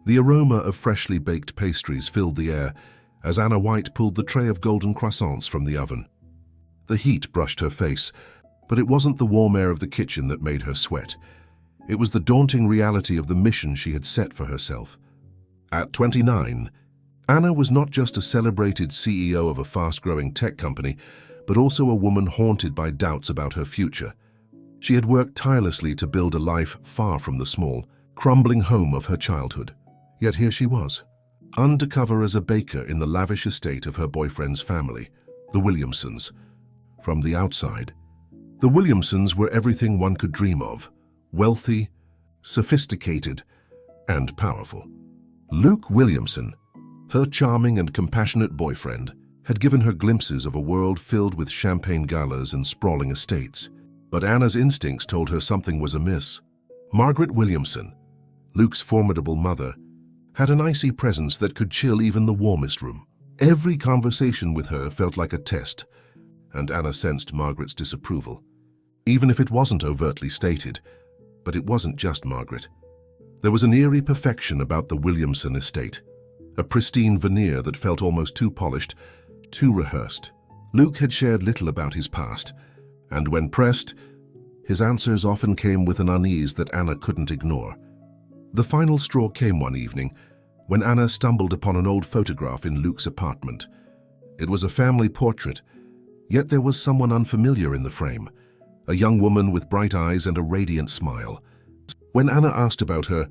The aroma of freshly baked pastries filled the air as Anna White pulled the tray of golden croissants from the oven. The heat brushed her face, but it wasn't the warm air of the kitchen that made her sweat. It was the daunting reality of the mission she had set for herself. At 29, Anna was not just a celebrated CEO of a fast-growing tech company, but also a woman haunted by doubts about her future. She had worked tirelessly to build a life far from the small, crumbling home of her childhood. Yet here she was, undercover as a baker in the lavish estate of her boyfriend's family, the Williamsons. From the outside, the Williamsons were everything one could dream of: wealthy, sophisticated, and powerful. Luke Williamson, her charming and compassionate boyfriend, had given her glimpses of a world filled with champagne galas and sprawling estates. But Anna's instincts told her something was amiss. Margaret Williamson, Luke's formidable mother, had an icy presence that could chill even the warmest room. Every conversation with her felt like a test, and Anna sensed Margaret's disapproval, even if it wasn't overtly stated. But it wasn't just Margaret. There was an eerie perfection about the Williamson estate, a pristine veneer that felt almost too polished, too rehearsed. Luke had shared little about his past, and when pressed, his answers often came with an unease that Anna couldn't ignore. The final straw came one evening when Anna stumbled upon an old photograph in Luke's apartment. It was a family portrait, yet there was someone unfamiliar in the frame, a young woman with bright eyes and a radiant smile. When Anna asked about her,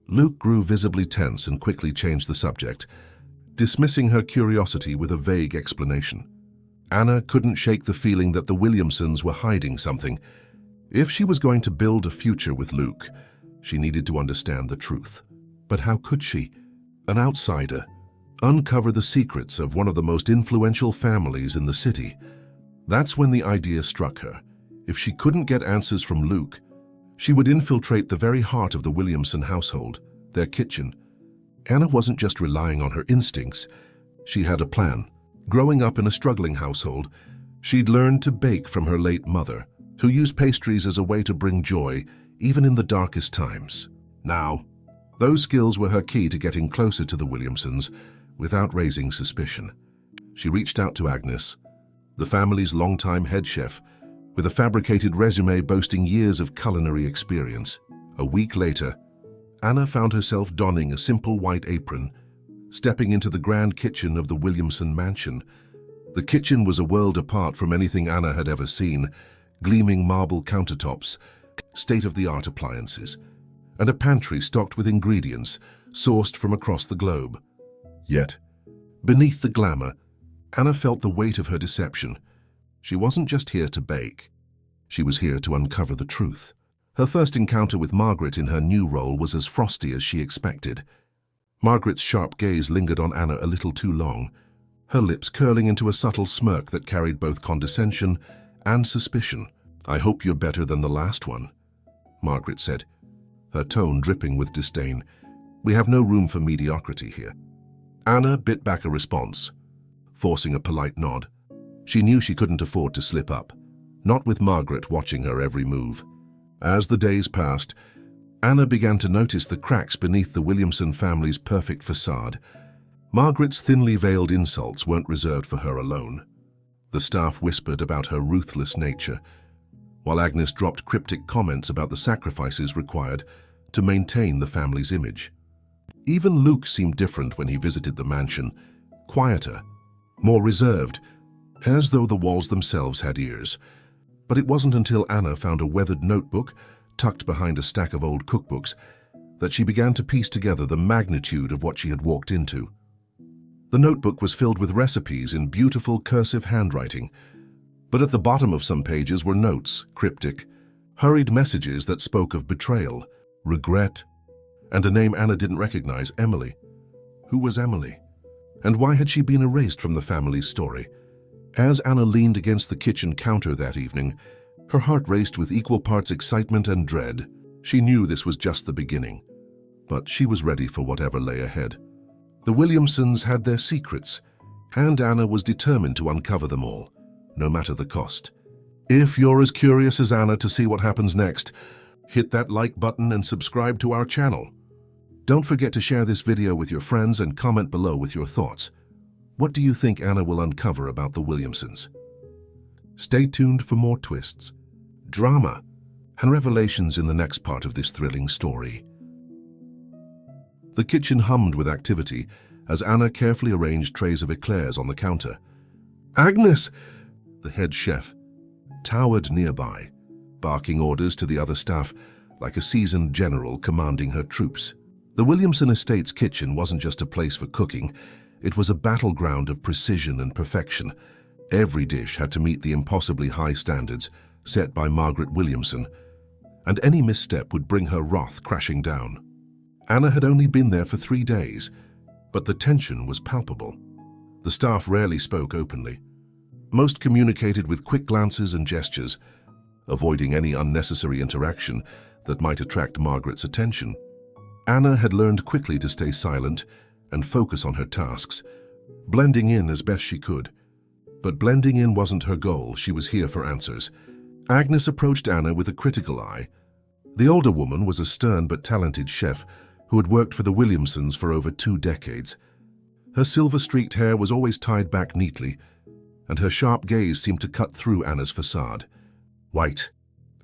Luke grew visibly tense and quickly changed the subject, dismissing her curiosity with a vague explanation. Anna couldn't shake the feeling that the Williamsons were hiding something. If she was going to build a future with Luke, she needed to understand the truth. But how could she, an outsider, uncover the secrets of one of the most influential families in the city? That's when the idea struck her. If she couldn't get answers from Luke, she would infiltrate the very heart of the Williamson household, their kitchen. Anna wasn't just relying on her instincts. She had a plan. Growing up in a struggling household, she'd learned to bake from her late mother, who used pastries as a way to bring joy, even in the darkest times. Now, those skills were her key to getting closer to the Williamsons without raising suspicion. She reached out to Agnes, the family's longtime head chef, with a fabricated resume boasting years of culinary experience. A week later, Anna found herself donning a simple white apron, stepping into the grand kitchen of the Williamson mansion. The kitchen was a world apart from anything Anna had ever seen: gleaming marble countertops, state-of-the-art appliances, and a pantry stocked with ingredients sourced from across the globe. Yet, beneath the glamour, Anna felt the weight of her deception. She wasn't just here to bake. She was here to uncover the truth. Her first encounter with Margaret in her new role was as frosty as she expected. Margaret's sharp gaze lingered on Anna a little too long, her lips curling into a subtle smirk that carried both condescension and suspicion. "I hope you're better than the last one," Margaret said, her tone dripping with disdain. "We have no room for mediocrity here." Anna bit back a response, forcing a polite nod. She knew she couldn't afford to slip up, not with Margaret watching her every move. As the days passed, Anna began to notice the cracks beneath the Williamson family's perfect facade. Margaret's thinly veiled insults weren't reserved for her alone. The staff whispered about her ruthless nature, while Agnes dropped cryptic comments about the sacrifices required to maintain the family's image. Even Luke seemed different when he visited the mansion, quieter, more reserved, as though the walls themselves had ears. But it wasn't until Anna found a weathered notebook tucked behind a stack of old cookbooks that she began to piece together the magnitude of what she had walked into. The notebook was filled with recipes in beautiful cursive handwriting, but at the bottom of some pages were notes, cryptic, hurried messages that spoke of betrayal, regret, and a name Anna didn't recognize: Emily. Who was Emily? And why had she been erased from the family's story? As Anna leaned against the kitchen counter that evening, her heart raced with equal parts excitement and dread. She knew this was just the beginning, but she was ready for whatever lay ahead. The Williamsons had their secrets, and Anna was determined to uncover them all, no matter the cost. If you're as curious as Anna to see what happens next, hit that like button and subscribe to our channel. Don't forget to share this video with your friends and comment below with your thoughts. What do you think Anna will uncover about the Williamsons? Stay tuned for more twists, drama, and revelations in the next part of this thrilling story. The kitchen hummed with activity as Anna carefully arranged trays of eclairs on the counter. "Agnes!" The head chef towered nearby, barking orders to the other staff like a seasoned general commanding her troops. The Williamson estate's kitchen wasn't just a place for cooking, it was a battleground of precision and perfection. Every dish had to meet the impossibly high standards set by Margaret Williamson, and any misstep would bring her wrath crashing down. Anna had only been there for 3 days, but the tension was palpable. The staff rarely spoke openly. Most communicated with quick glances and gestures, avoiding any unnecessary interaction that might attract Margaret's attention. Anna had learned quickly to stay silent and focus on her tasks, blending in as best she could. But blending in wasn't her goal, she was here for answers. Agnes approached Anna with a critical eye. The older woman was a stern but talented chef who had worked for the Williamsons for over 2 decades. Her silver-streaked hair was always tied back neatly, and her sharp gaze seemed to cut through Anna's facade. "White,"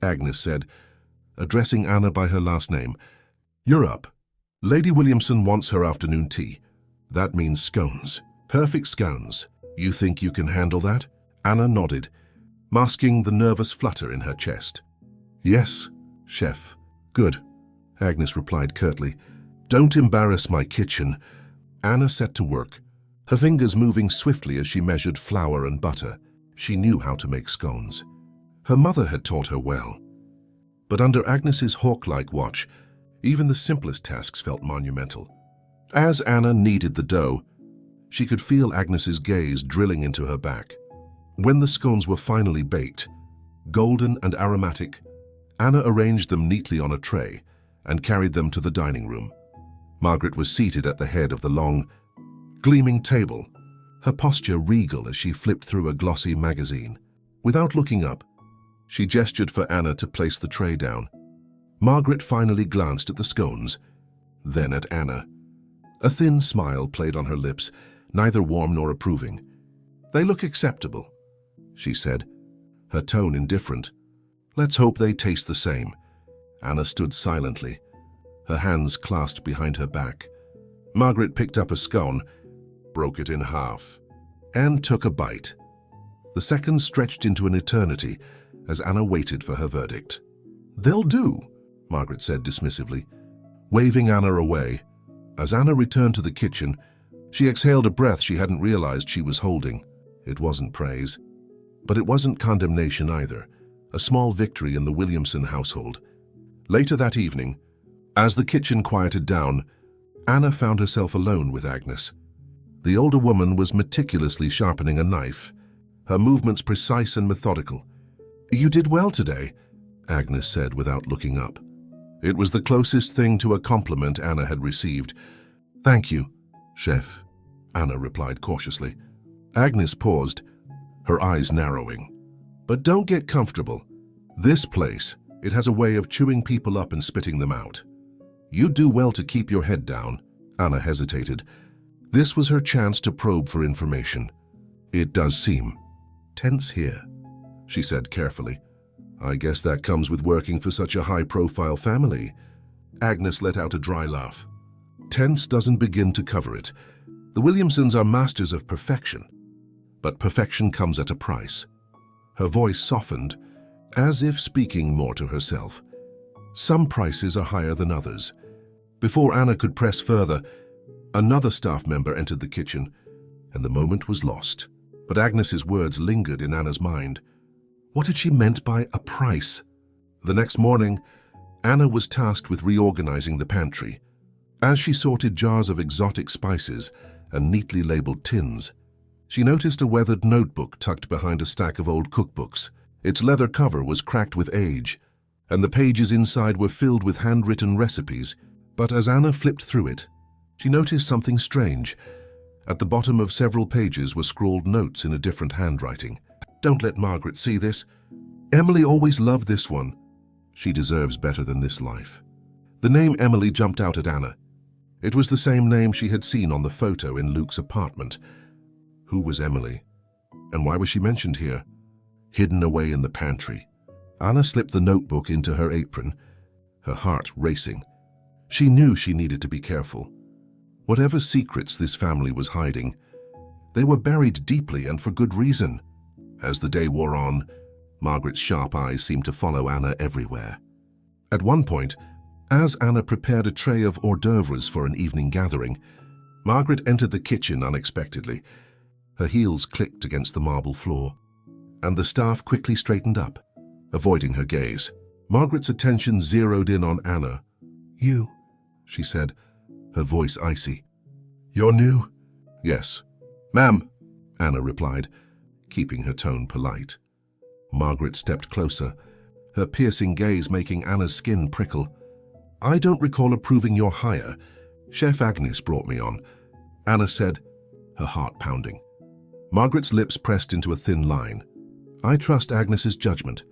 Agnes said, addressing Anna by her last name. "You're up. Lady Williamson wants her afternoon tea. That means scones. Perfect scones. You think you can handle that?" Anna nodded, masking the nervous flutter in her chest. "Yes, chef." "Good," Agnes replied curtly. "Don't embarrass my kitchen." Anna set to work, her fingers moving swiftly as she measured flour and butter. She knew how to make scones. Her mother had taught her well. But under Agnes's hawk-like watch, even the simplest tasks felt monumental. As Anna kneaded the dough, she could feel Agnes's gaze drilling into her back. When the scones were finally baked, golden and aromatic, Anna arranged them neatly on a tray and carried them to the dining room. Margaret was seated at the head of the long, gleaming table, her posture regal as she flipped through a glossy magazine. Without looking up, she gestured for Anna to place the tray down. Margaret finally glanced at the scones, then at Anna. A thin smile played on her lips, neither warm nor approving. "They look acceptable," she said, her tone indifferent. "Let's hope they taste the same." Anna stood silently, her hands clasped behind her back. Margaret picked up a scone, broke it in half, and took a bite. The seconds stretched into an eternity as Anna waited for her verdict. "They'll do," Margaret said dismissively, waving Anna away. As Anna returned to the kitchen, she exhaled a breath she hadn't realized she was holding. It wasn't praise, but it wasn't condemnation either, a small victory in the Williamson household. Later that evening, as the kitchen quieted down, Anna found herself alone with Agnes. The older woman was meticulously sharpening a knife, her movements precise and methodical. "You did well today," Agnes said without looking up. It was the closest thing to a compliment Anna had received. "Thank you, chef," Anna replied cautiously. Agnes paused, her eyes narrowing. "But don't get comfortable. This place, it has a way of chewing people up and spitting them out. You do well to keep your head down." Anna hesitated. This was her chance to probe for information. "It does seem tense here," she said carefully. "I guess that comes with working for such a high-profile family." Agnes let out a dry laugh. "Tense doesn't begin to cover it. The Williamsons are masters of perfection, but perfection comes at a price." Her voice softened, as if speaking more to herself. "Some prices are higher than others." Before Anna could press further, another staff member entered the kitchen, and the moment was lost. But Agnes's words lingered in Anna's mind. What had she meant by a price? The next morning, Anna was tasked with reorganizing the pantry. As she sorted jars of exotic spices and neatly labeled tins, she noticed a weathered notebook tucked behind a stack of old cookbooks. Its leather cover was cracked with age, and the pages inside were filled with handwritten recipes. But as Anna flipped through it, she noticed something strange. At the bottom of several pages were scrawled notes in a different handwriting. "Don't let Margaret see this. Emily always loved this one. She deserves better than this life." The name Emily jumped out at Anna. It was the same name she had seen on the photo in Luke's apartment. Who was Emily? And why was she mentioned here? Hidden away in the pantry. Anna slipped the notebook into her apron, her heart racing. She knew she needed to be careful. Whatever secrets this family was hiding, they were buried deeply and for good reason. As the day wore on, Margaret's sharp eyes seemed to follow Anna everywhere. At one point, as Anna prepared a tray of hors d'oeuvres for an evening gathering, Margaret entered the kitchen unexpectedly. Her heels clicked against the marble floor, and the staff quickly straightened up, avoiding her gaze. Margaret's attention zeroed in on Anna. "You," she said, her voice icy. "You're new?" "Yes." "Ma'am," Anna replied, keeping her tone polite. Margaret stepped closer, her piercing gaze making Anna's skin prickle. "I don't recall approving your hire. Chef Agnes brought me on," Anna said, her heart pounding. Margaret's lips pressed into a thin line. "I trust Agnes's judgment,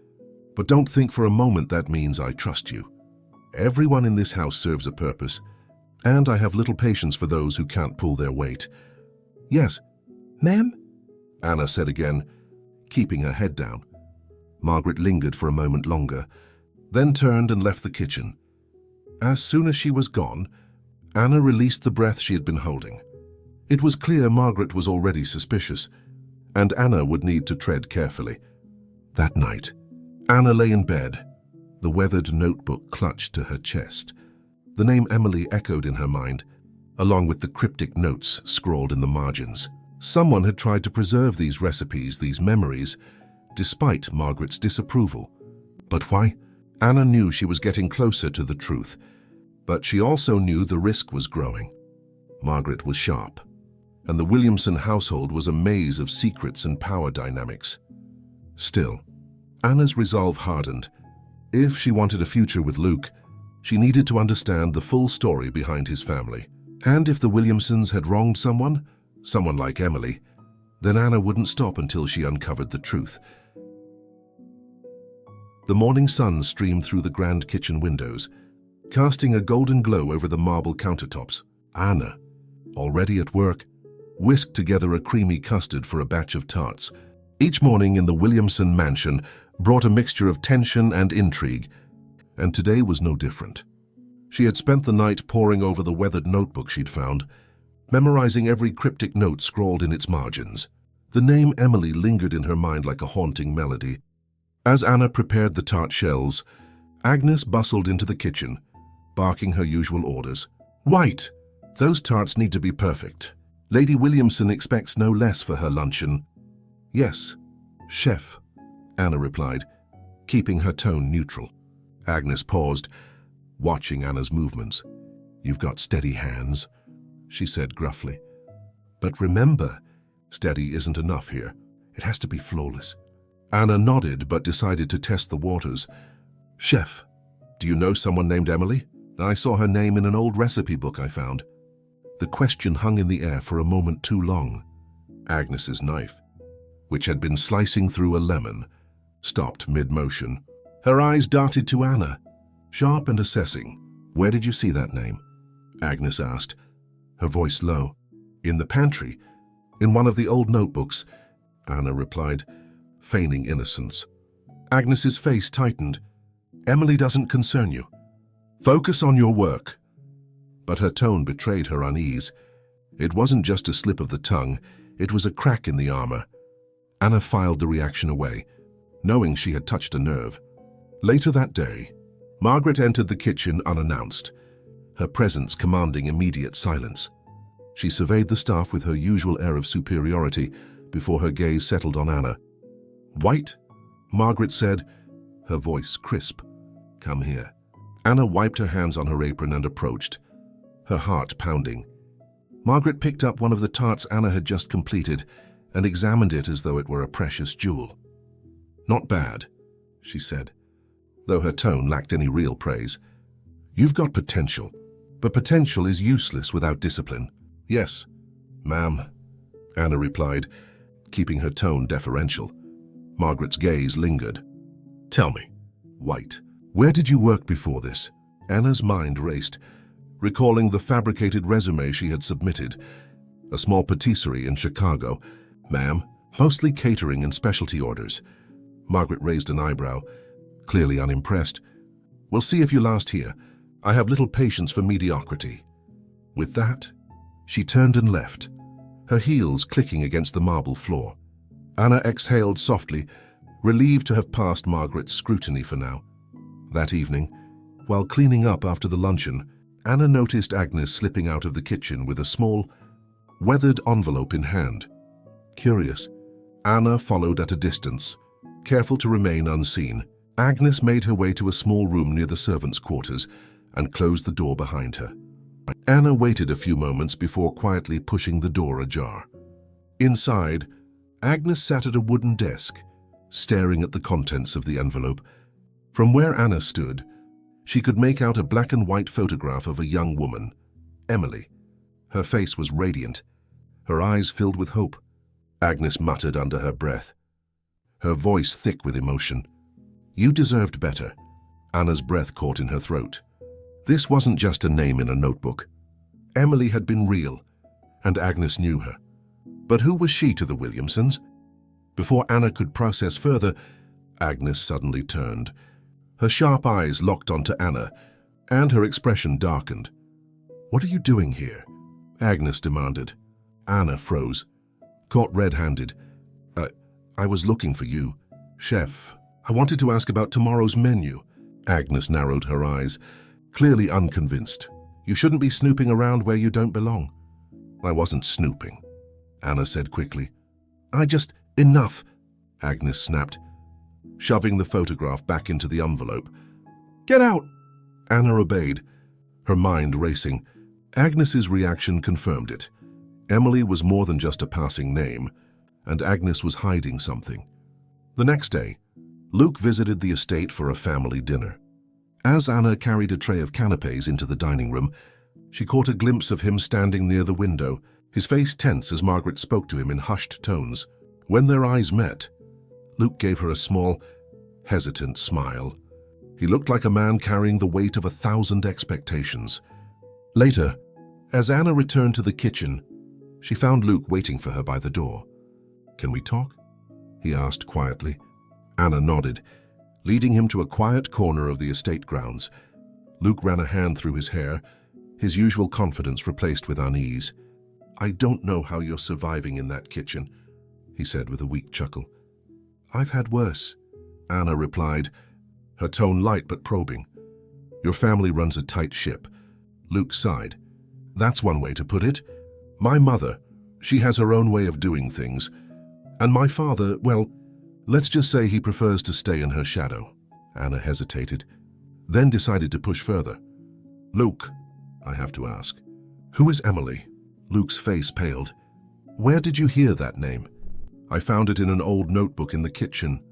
but don't think for a moment that means I trust you. Everyone in this house serves a purpose, and I have little patience for those who can't pull their weight." "Yes, ma'am," Anna said again, keeping her head down. Margaret lingered for a moment longer, then turned and left the kitchen. As soon as she was gone, Anna released the breath she had been holding. It was clear Margaret was already suspicious, and Anna would need to tread carefully. That night, Anna lay in bed, the weathered notebook clutched to her chest. The name Emily echoed in her mind, along with the cryptic notes scrawled in the margins. Someone had tried to preserve these recipes, these memories, despite Margaret's disapproval. But why? Anna knew she was getting closer to the truth, but she also knew the risk was growing. Margaret was sharp, and the Williamson household was a maze of secrets and power dynamics. Still, Anna's resolve hardened. If she wanted a future with Luke, she needed to understand the full story behind his family. And if the Williamsons had wronged someone like Emily, then Anna wouldn't stop until she uncovered the truth. The morning sun streamed through the grand kitchen windows, casting a golden glow over the marble countertops. Anna, already at work, whisked together a creamy custard for a batch of tarts. Each morning in the Williamson mansion brought a mixture of tension and intrigue, and today was no different. She had spent the night poring over the weathered notebook she'd found, memorizing every cryptic note scrawled in its margins. The name Emily lingered in her mind like a haunting melody. As Anna prepared the tart shells, Agnes bustled into the kitchen, barking her usual orders. "White! Those tarts need to be perfect. Lady Williamson expects no less for her luncheon." "Yes, chef," Anna replied, keeping her tone neutral. Agnes paused, watching Anna's movements. "You've got steady hands," she said gruffly. "But remember, steady isn't enough here. It has to be flawless." Anna nodded but decided to test the waters. "Chef, do you know someone named Emily? I saw her name in an old recipe book I found." The question hung in the air for a moment too long. Agnes's knife, which had been slicing through a lemon, stopped mid-motion. Her eyes darted to Anna, sharp and assessing. "Where did you see that name?" Agnes asked, her voice low. "In the pantry, in one of the old notebooks," Anna replied, feigning innocence. Agnes's face tightened. "Emily doesn't concern you. Focus on your work." But her tone betrayed her unease. It wasn't just a slip of the tongue, it was a crack in the armor. Anna filed the reaction away, knowing she had touched a nerve. Later that day, Margaret entered the kitchen unannounced, her presence commanding immediate silence. She surveyed the staff with her usual air of superiority before her gaze settled on Anna. "White," Margaret said, her voice crisp. "Come here." Anna wiped her hands on her apron and approached, her heart pounding. Margaret picked up one of the tarts Anna had just completed and examined it as though it were a precious jewel. "Not bad," she said, though her tone lacked any real praise. "You've got potential, but potential is useless without discipline." "Yes, ma'am," Anna replied, keeping her tone deferential. Margaret's gaze lingered. "Tell me, White, where did you work before this?" Anna's mind raced. recalling the fabricated resume she had submitted. A small patisserie in Chicago. Ma'am, mostly catering and specialty orders. Margaret raised an eyebrow, clearly unimpressed. We'll see if you last here. I have little patience for mediocrity. With that, she turned and left, her heels clicking against the marble floor. Anna exhaled softly, relieved to have passed Margaret's scrutiny for now. That evening, while cleaning up after the luncheon, Anna noticed Agnes slipping out of the kitchen with a small, weathered envelope in hand. Curious, Anna followed at a distance, careful to remain unseen. Agnes made her way to a small room near the servants' quarters and closed the door behind her. Anna waited a few moments before quietly pushing the door ajar. Inside, Agnes sat at a wooden desk, staring at the contents of the envelope. From where Anna stood, she could make out a black and white photograph of a young woman, Emily. Her face was radiant, her eyes filled with hope. Agnes muttered under her breath, her voice thick with emotion. You deserved better. Anna's breath caught in her throat. This wasn't just a name in a notebook. Emily had been real, and Agnes knew her. But who was she to the Williamsons? Before Anna could process further, Agnes suddenly turned. Her sharp eyes locked onto Anna, and her expression darkened. What are you doing here? Agnes demanded. Anna froze, caught red-handed. I was looking for you. Chef, I wanted to ask about tomorrow's menu. Agnes narrowed her eyes, clearly unconvinced. You shouldn't be snooping around where you don't belong. I wasn't snooping, Anna said quickly. Enough, Agnes snapped, shoving the photograph back into the envelope. Get out! Anna obeyed, her mind racing. Agnes's reaction confirmed it. Emily was more than just a passing name, and Agnes was hiding something. The next day, Luke visited the estate for a family dinner. As Anna carried a tray of canapes into the dining room, she caught a glimpse of him standing near the window, his face tense as Margaret spoke to him in hushed tones. When their eyes met, Luke gave her a small, hesitant smile. He looked like a man carrying the weight of 1,000 expectations. Later, as Anna returned to the kitchen, she found Luke waiting for her by the door. Can we talk? He asked quietly. Anna nodded, leading him to a quiet corner of the estate grounds. Luke ran a hand through his hair, his usual confidence replaced with unease. I don't know how you're surviving in that kitchen, he said with a weak chuckle. I've had worse, Anna replied, her tone light but probing. Your family runs a tight ship. Luke sighed. That's one way to put it. My mother, she has her own way of doing things. And my father, well, let's just say he prefers to stay in her shadow. Anna hesitated, then decided to push further. Luke, I have to ask, who is Emily? Luke's face paled. Where did you hear that name? I found it in an old notebook in the kitchen,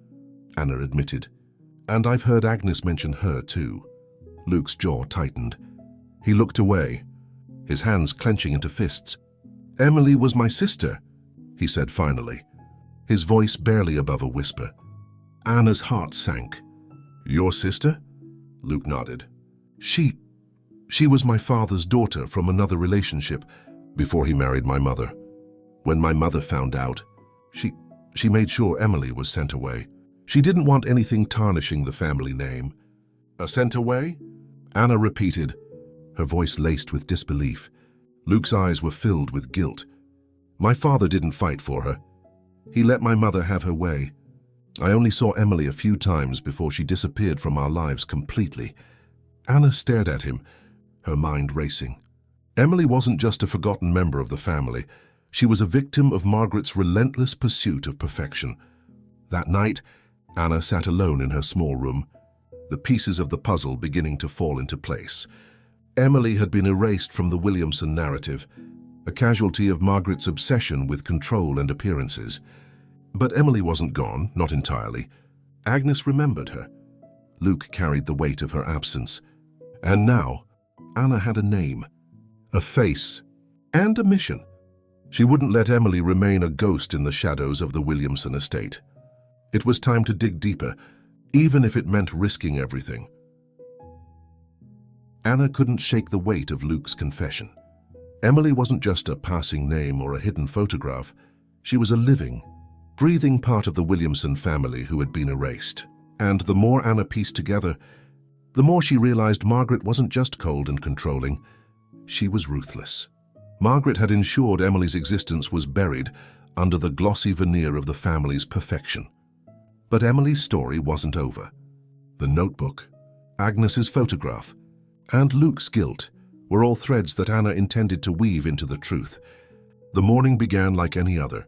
Anna admitted. And I've heard Agnes mention her too. Luke's jaw tightened. He looked away, his hands clenching into fists. Emily was my sister, he said finally, his voice barely above a whisper. Anna's heart sank. Your sister? Luke nodded. She was my father's daughter from another relationship before he married my mother. When my mother found out, she made sure Emily was sent away. She didn't want anything tarnishing the family name. Sent away? Anna repeated, her voice laced with disbelief. Luke's eyes were filled with guilt. My father didn't fight for her. He let my mother have her way. I only saw Emily a few times before she disappeared from our lives completely. Anna stared at him, her mind racing. Emily wasn't just a forgotten member of the family. She was a victim of Margaret's relentless pursuit of perfection. That night, Anna sat alone in her small room, the pieces of the puzzle beginning to fall into place. Emily had been erased from the Williamson narrative, a casualty of Margaret's obsession with control and appearances. But Emily wasn't gone, not entirely. Agnes remembered her. Luke carried the weight of her absence. And now, Anna had a name, a face, and a mission. She wouldn't let Emily remain a ghost in the shadows of the Williamson estate. It was time to dig deeper, even if it meant risking everything. Anna couldn't shake the weight of Luke's confession. Emily wasn't just a passing name or a hidden photograph. She was a living, breathing part of the Williamson family who had been erased. And the more Anna pieced together, the more she realized Margaret wasn't just cold and controlling. She was ruthless. Margaret had ensured Emily's existence was buried under the glossy veneer of the family's perfection. But Emily's story wasn't over. The notebook, Agnes's photograph, and Luke's guilt were all threads that Anna intended to weave into the truth. The morning began like any other,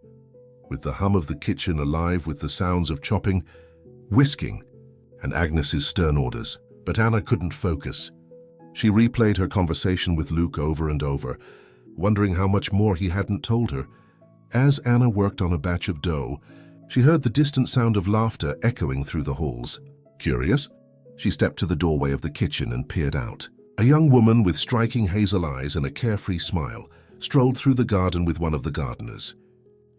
with the hum of the kitchen alive with the sounds of chopping, whisking, and Agnes's stern orders. But Anna couldn't focus. She replayed her conversation with Luke over and over, wondering how much more he hadn't told her. As Anna worked on a batch of dough, she heard the distant sound of laughter echoing through the halls. Curious, she stepped to the doorway of the kitchen and peered out. A young woman with striking hazel eyes and a carefree smile strolled through the garden with one of the gardeners.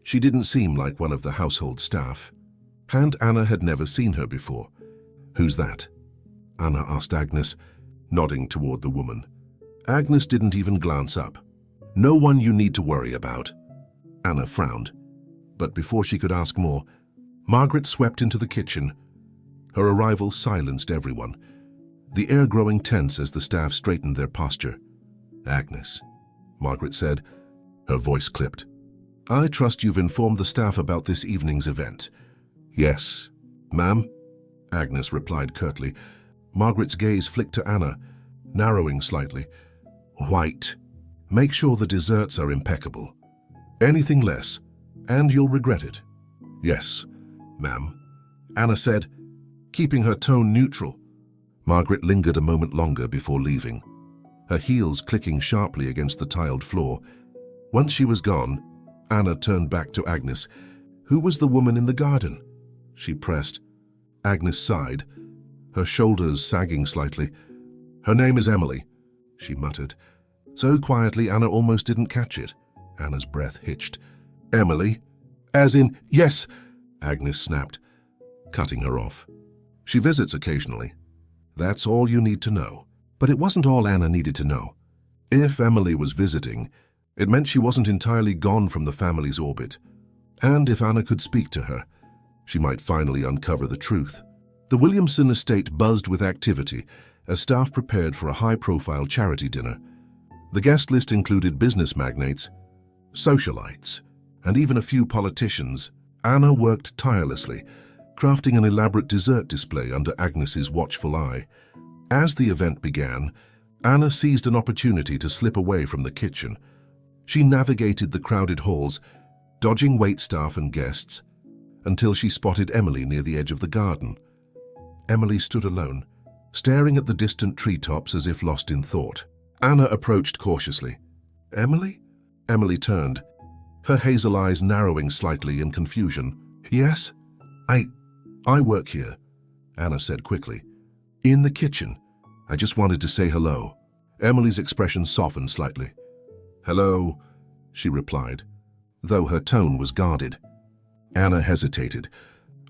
She didn't seem like one of the household staff, and Anna had never seen her before. "Who's that?" Anna asked Agnes, nodding toward the woman. Agnes didn't even glance up. "No one you need to worry about." Anna frowned, but before she could ask more, Margaret swept into the kitchen. Her arrival silenced everyone, the air growing tense as the staff straightened their posture. "Agnes," Margaret said, her voice clipped. "I trust you've informed the staff about this evening's event." "Yes, ma'am," Agnes replied curtly. Margaret's gaze flicked to Anna, narrowing slightly. "White. Make sure the desserts are impeccable. Anything less, and you'll regret it." "Yes, ma'am," Anna said, keeping her tone neutral. Margaret lingered a moment longer before leaving, her heels clicking sharply against the tiled floor. Once she was gone, Anna turned back to Agnes. "Who was the woman in the garden?" she pressed. Agnes sighed, her shoulders sagging slightly. "Her name is Emily," she muttered. So quietly Anna almost didn't catch it. Anna's breath hitched. "Emily? As in, yes," Agnes snapped, cutting her off. "She visits occasionally. That's all you need to know." But it wasn't all Anna needed to know. If Emily was visiting, it meant she wasn't entirely gone from the family's orbit. And if Anna could speak to her, she might finally uncover the truth. The Williamson estate buzzed with activity as staff prepared for a high-profile charity dinner. The guest list included business magnates, socialites, and even a few politicians. Anna worked tirelessly, crafting an elaborate dessert display under Agnes's watchful eye. As the event began, Anna seized an opportunity to slip away from the kitchen. She navigated the crowded halls, dodging waitstaff and guests, until she spotted Emily near the edge of the garden. Emily stood alone, staring at the distant treetops as if lost in thought. Anna approached cautiously. "Emily?" Emily turned, her hazel eyes narrowing slightly in confusion. "Yes? I work here," Anna said quickly. "In the kitchen. I just wanted to say hello." Emily's expression softened slightly. "Hello," she replied, though her tone was guarded. Anna hesitated,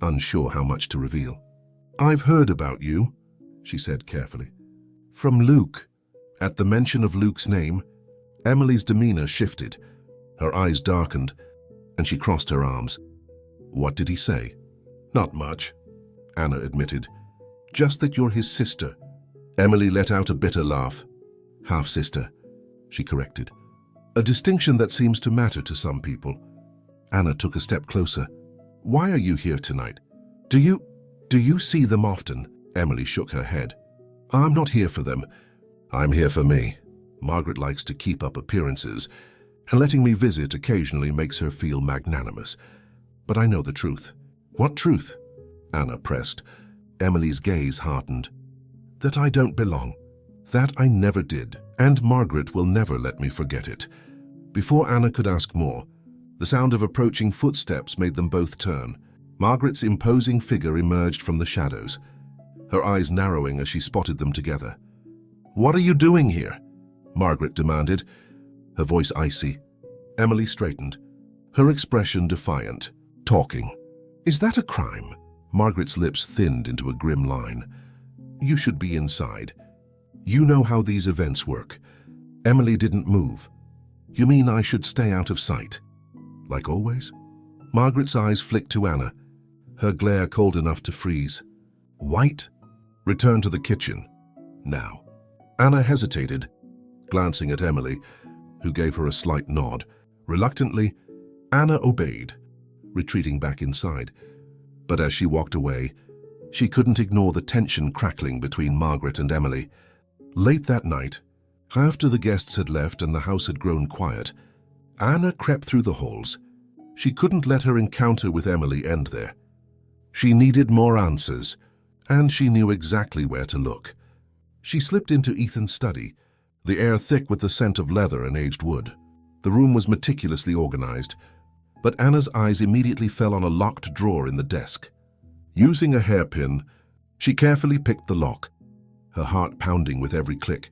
unsure how much to reveal. "I've heard about you," she said carefully. "From Luke." At the mention of Luke's name, Emily's demeanor shifted. Her eyes darkened, and she crossed her arms. "What did he say?" "Not much," Anna admitted. "Just that you're his sister." Emily let out a bitter laugh. "Half-sister," she corrected. "A distinction that seems to matter to some people." Anna took a step closer. "Why are you here tonight? Do you see them often?" Emily shook her head. "I'm not here for them. I'm here for me. Margaret likes to keep up appearances, and letting me visit occasionally makes her feel magnanimous. But I know the truth." "What truth?" Anna pressed. Emily's gaze hardened. "That I don't belong. That I never did, and Margaret will never let me forget it." Before Anna could ask more, the sound of approaching footsteps made them both turn. Margaret's imposing figure emerged from the shadows, her eyes narrowing as she spotted them together. "What are you doing here?" Margaret demanded, her voice icy. Emily straightened, her expression defiant. "Talking." "Is that a crime?" Margaret's lips thinned into a grim line. "You should be inside. You know how these events work. Emily didn't move. You mean I should stay out of sight? Like always? Margaret's eyes flicked to Anna, her glare cold enough to freeze. White? Return to the kitchen. Now. Anna hesitated, glancing at Emily, who gave her a slight nod. Reluctantly, Anna obeyed, retreating back inside. But as she walked away, she couldn't ignore the tension crackling between Margaret and Emily. Late that night, after the guests had left and the house had grown quiet, Anna crept through the halls. She couldn't let her encounter with Emily end there. She needed more answers, and she knew exactly where to look. She slipped into Ethan's study, the air thick with the scent of leather and aged wood. The room was meticulously organized, but Anna's eyes immediately fell on a locked drawer in the desk. Using a hairpin, she carefully picked the lock, her heart pounding with every click.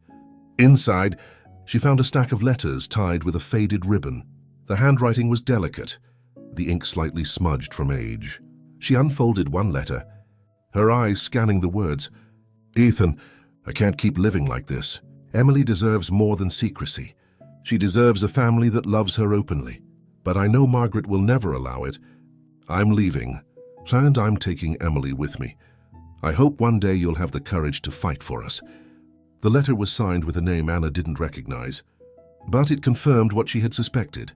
Inside, she found a stack of letters tied with a faded ribbon. The handwriting was delicate, the ink slightly smudged from age. She unfolded one letter, her eyes scanning the words. Ethan, I can't keep living like this. Emily deserves more than secrecy. She deserves a family that loves her openly. But I know Margaret will never allow it. I'm leaving, and I'm taking Emily with me. I hope one day you'll have the courage to fight for us. The letter was signed with a name Anna didn't recognize, but it confirmed what she had suspected.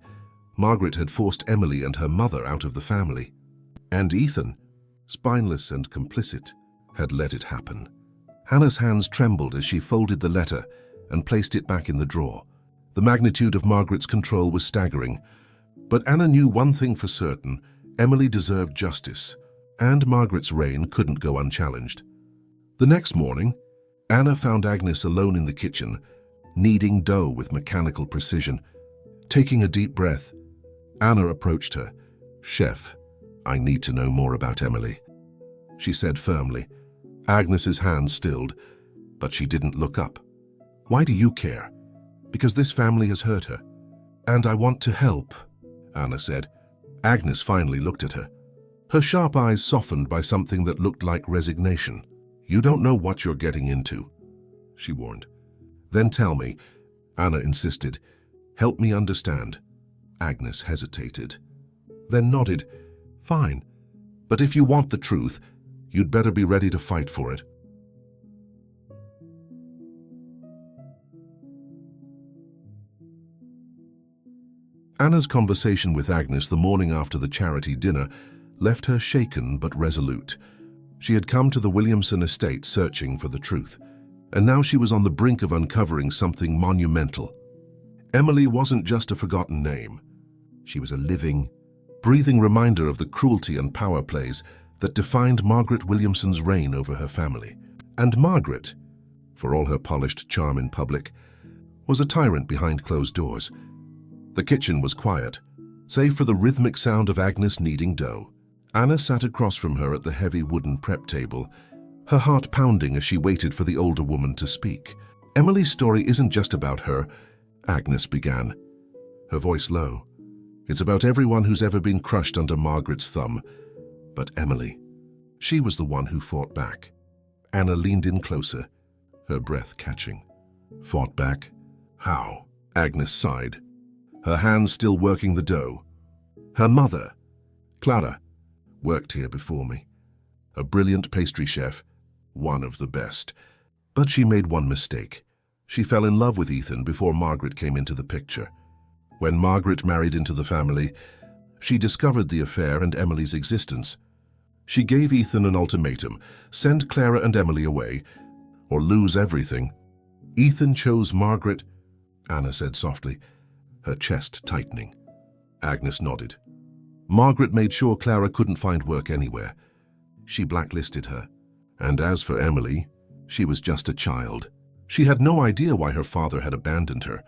Margaret had forced Emily and her mother out of the family. And Ethan, spineless and complicit, had let it happen. Anna's hands trembled as she folded the letter and placed it back in the drawer. The magnitude of Margaret's control was staggering, but Anna knew one thing for certain: Emily deserved justice, and Margaret's reign couldn't go unchallenged. The next morning, Anna found Agnes alone in the kitchen, kneading dough with mechanical precision. Taking a deep breath, Anna approached her. Chef, I need to know more about Emily, she said firmly. Agnes's hands stilled, but she didn't look up. Why do you care? Because this family has hurt her. And I want to help, Anna said. Agnes finally looked at her. Her sharp eyes softened by something that looked like resignation. You don't know what you're getting into, she warned. Then tell me, Anna insisted. Help me understand. Agnes hesitated, then nodded. Fine, but if you want the truth, you'd better be ready to fight for it. Anna's conversation with Agnes the morning after the charity dinner left her shaken but resolute. She had come to the Williamson estate searching for the truth, and now she was on the brink of uncovering something monumental. Emily wasn't just a forgotten name. She was a living, breathing reminder of the cruelty and power plays that defined Margaret Williamson's reign over her family. And Margaret, for all her polished charm in public, was a tyrant behind closed doors. The kitchen was quiet, save for the rhythmic sound of Agnes kneading dough. Anna sat across from her at the heavy wooden prep table, her heart pounding as she waited for the older woman to speak. Emily's story isn't just about her, Agnes began, her voice low. It's about everyone who's ever been crushed under Margaret's thumb. But Emily, she was the one who fought back. Anna leaned in closer, her breath catching. Fought back? How? Agnes sighed, her hands still working the dough. Her mother, Clara, worked here before me. A brilliant pastry chef, one of the best. But she made one mistake. She fell in love with Ethan before Margaret came into the picture. When Margaret married into the family, she discovered the affair and Emily's existence. She gave Ethan an ultimatum: send Clara and Emily away, or lose everything. Ethan chose Margaret, Anna said softly, her chest tightening. Agnes nodded. Margaret made sure Clara couldn't find work anywhere. She blacklisted her. And as for Emily, she was just a child. She had no idea why her father had abandoned her.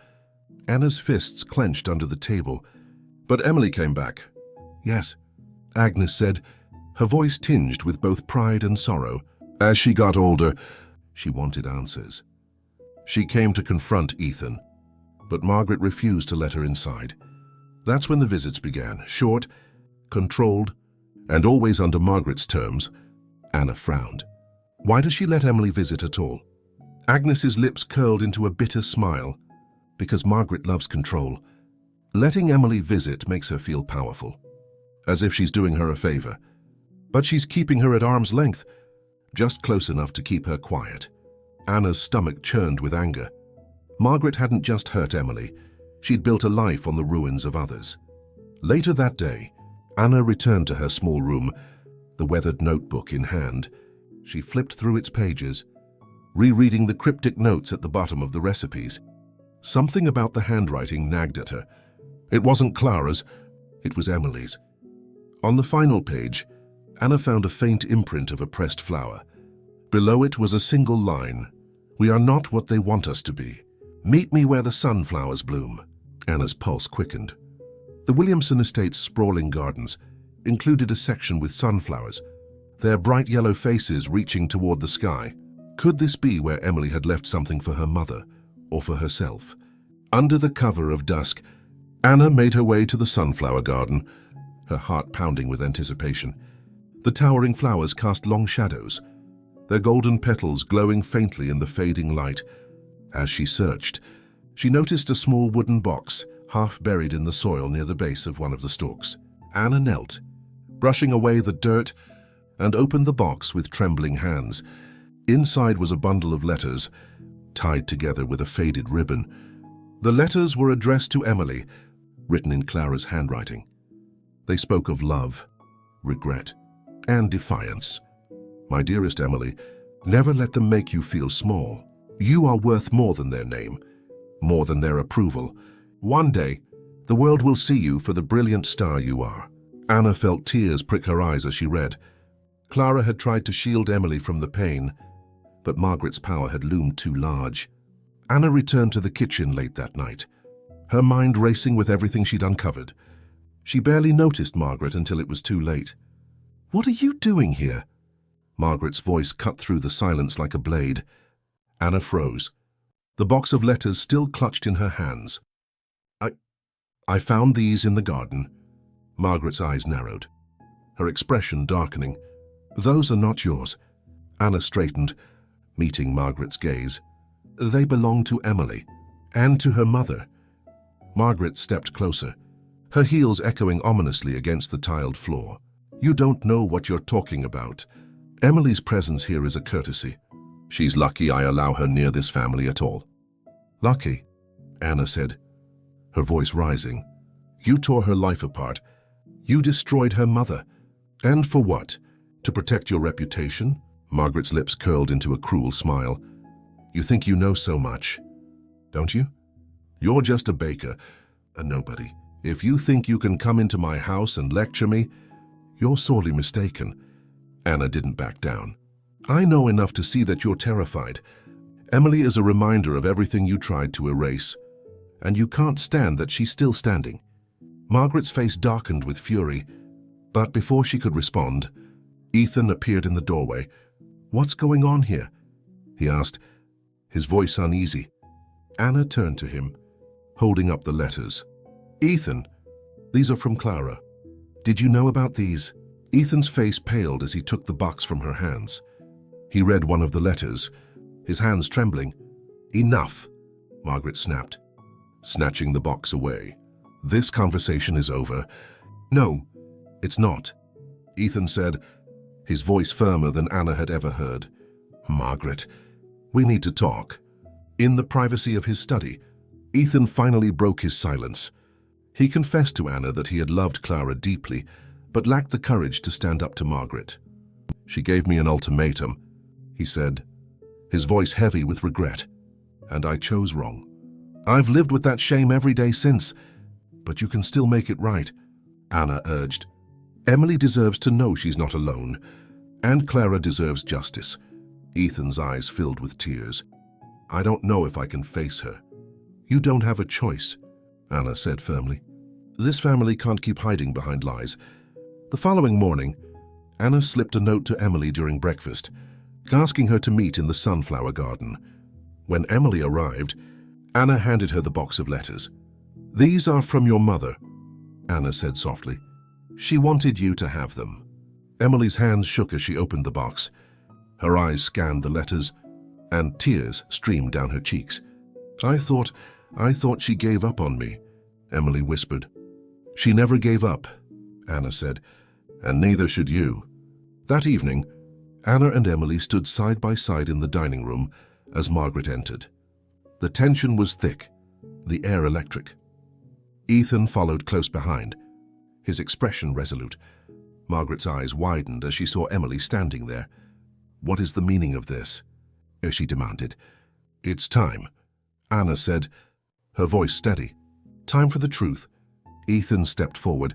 Anna's fists clenched under the table. But Emily came back. Yes, Agnes said, her voice tinged with both pride and sorrow. As she got older, she wanted answers. She came to confront Ethan, but Margaret refused to let her inside. That's when the visits began, short, controlled, and always under Margaret's terms. Anna frowned. Why does she let Emily visit at all? Agnes's lips curled into a bitter smile, because Margaret loves control. Letting Emily visit makes her feel powerful, as if she's doing her a favor. But she's keeping her at arm's length, just close enough to keep her quiet. Anna's stomach churned with anger. Margaret hadn't just hurt Emily, she'd built a life on the ruins of others. Later that day, Anna returned to her small room, the weathered notebook in hand. She flipped through its pages, rereading the cryptic notes at the bottom of the recipes. Something about the handwriting nagged at her. It wasn't Clara's, it was Emily's. On the final page, Anna found a faint imprint of a pressed flower. Below it was a single line: "We are not what they want us to be. Meet me where the sunflowers bloom." Anna's pulse quickened. The Williamson estate's sprawling gardens included a section with sunflowers, their bright yellow faces reaching toward the sky. Could this be where Emily had left something for her mother, or for herself? Under the cover of dusk, Anna made her way to the sunflower garden, her heart pounding with anticipation. The towering flowers cast long shadows, their golden petals glowing faintly in the fading light. As she searched, she noticed a small wooden box, half buried in the soil near the base of one of the stalks. Anna knelt, brushing away the dirt, and opened the box with trembling hands. Inside was a bundle of letters, tied together with a faded ribbon. The letters were addressed to Emily, written in Clara's handwriting. They spoke of love, regret, and defiance. "My dearest Emily, never let them make you feel small. You are worth more than their name, more than their approval. One day, the world will see you for the brilliant star you are." Anna felt tears prick her eyes as she read. Clara had tried to shield Emily from the pain, but Margaret's power had loomed too large. Anna returned to the kitchen late that night, her mind racing with everything she'd uncovered. She barely noticed Margaret until it was too late. "What are you doing here?" Margaret's voice cut through the silence like a blade. Anna froze, the box of letters still clutched in her hands. I found these in the garden." Margaret's eyes narrowed, her expression darkening. "Those are not yours." Anna straightened, meeting Margaret's gaze. "They belong to Emily, and to her mother." Margaret stepped closer, her heels echoing ominously against the tiled floor. "You don't know what you're talking about. Emily's presence here is a courtesy. She's lucky I allow her near this family at all." "Lucky," Anna said, her voice rising. "You tore her life apart. You destroyed her mother. And for what? To protect your reputation?" Margaret's lips curled into a cruel smile. "You think you know so much, don't you? You're just a baker, a nobody. If you think you can come into my house and lecture me, you're sorely mistaken." Anna didn't back down. "I know enough to see that you're terrified. Emily is a reminder of everything you tried to erase, and you can't stand that she's still standing." Margaret's face darkened with fury, but before she could respond, Ethan appeared in the doorway. "What's going on here?" he asked, his voice uneasy. Anna turned to him, holding up the letters. "Ethan, these are from Clara. Did you know about these?" Ethan's face paled as he took the box from her hands. He read one of the letters, his hands trembling. "Enough," Margaret snapped, snatching the box away. "This conversation is over." "No, it's not," Ethan said, his voice firmer than Anna had ever heard. "Margaret, we need to talk." In the privacy of his study, Ethan finally broke his silence. He confessed to Anna that he had loved Clara deeply, but lacked the courage to stand up to Margaret. "She gave me an ultimatum," he said, his voice heavy with regret, "and I chose wrong. I've lived with that shame every day since, but you can still make it right," Anna urged. "Emily deserves to know she's not alone, and Clara deserves justice." Ethan's eyes filled with tears. "I don't know if I can face her." "You don't have a choice," Anna said firmly. "This family can't keep hiding behind lies." The following morning, Anna slipped a note to Emily during breakfast, asking her to meet in the sunflower garden. When Emily arrived, Anna handed her the box of letters. "These are from your mother," Anna said softly. "She wanted you to have them." Emily's hands shook as she opened the box. Her eyes scanned the letters. and tears streamed down her cheeks. I thought she gave up on me," Emily whispered. "She never gave up," Anna said, "and neither should you." That evening, Anna and Emily stood side by side in the dining room as Margaret entered. The tension was thick, the air electric. Ethan followed close behind, his expression resolute. Margaret's eyes widened as she saw Emily standing there. "What is the meaning of this?" she demanded. "It's time," Anna said, her voice steady. "Time for the truth." Ethan stepped forward,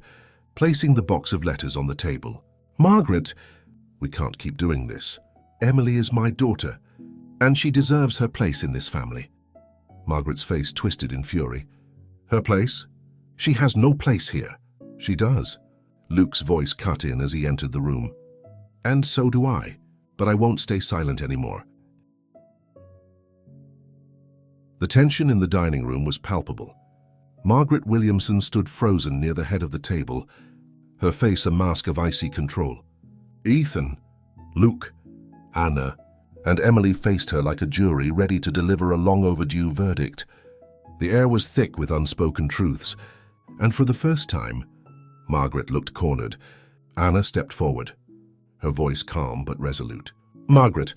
placing the box of letters on the table. "Margaret, we can't keep doing this. Emily is my daughter, and she deserves her place in this family." Margaret's face twisted in fury. "Her place? She has no place here." "She does." Luke's voice cut in as he entered the room. "And so do I, but I won't stay silent anymore." The tension in the dining room was palpable. Margaret Williamson stood frozen near the head of the table, her face a mask of icy control. Ethan, Luke, Anna, and Emily faced her like a jury ready to deliver a long-overdue verdict. The air was thick with unspoken truths, and for the first time, Margaret looked cornered. Anna stepped forward, her voice calm but resolute. "Margaret,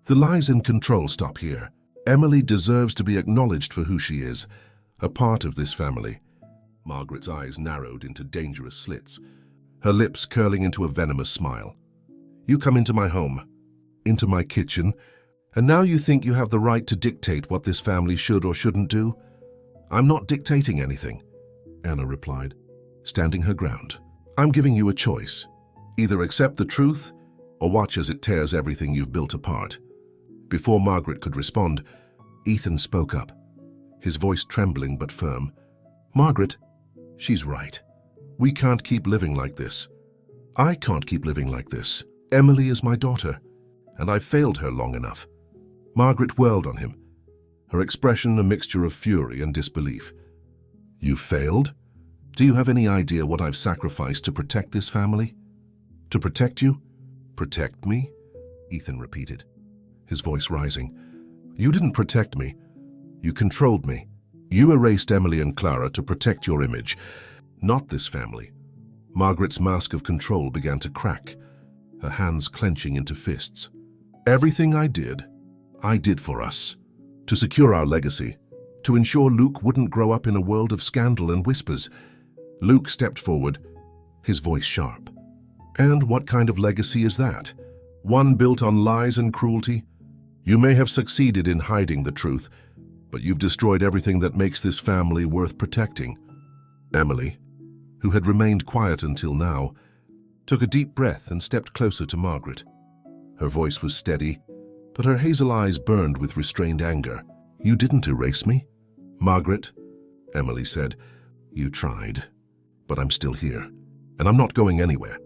the lies and control stop here. Emily deserves to be acknowledged for who she is, a part of this family." Margaret's eyes narrowed into dangerous slits, her lips curling into a venomous smile. "You come into my home, into my kitchen, and now you think you have the right to dictate what this family should or shouldn't do?" "I'm not dictating anything," Anna replied, standing her ground. "I'm giving you a choice. Either accept the truth or watch as it tears everything you've built apart." Before Margaret could respond, Ethan spoke up, his voice trembling but firm. "Margaret, she's right. We can't keep living like this. I can't keep living like this. Emily is my daughter, and I've failed her long enough." Margaret whirled on him, her expression a mixture of fury and disbelief. "You failed? Do you have any idea what I've sacrificed to protect this family?" "To protect you? Protect me?" Ethan repeated, his voice rising. "You didn't protect me. You controlled me. You erased Emily and Clara to protect your image, not this family." Margaret's mask of control began to crack, her hands clenching into fists. "Everything I did for us. To secure our legacy, to ensure Luke wouldn't grow up in a world of scandal and whispers." Luke stepped forward, his voice sharp. "And what kind of legacy is that? One built on lies and cruelty? You may have succeeded in hiding the truth, but you've destroyed everything that makes this family worth protecting." Emily, who had remained quiet until now, took a deep breath and stepped closer to Margaret. Her voice was steady, but her hazel eyes burned with restrained anger. "You didn't erase me, Margaret," Emily said. "You tried, but I'm still here, and I'm not going anywhere."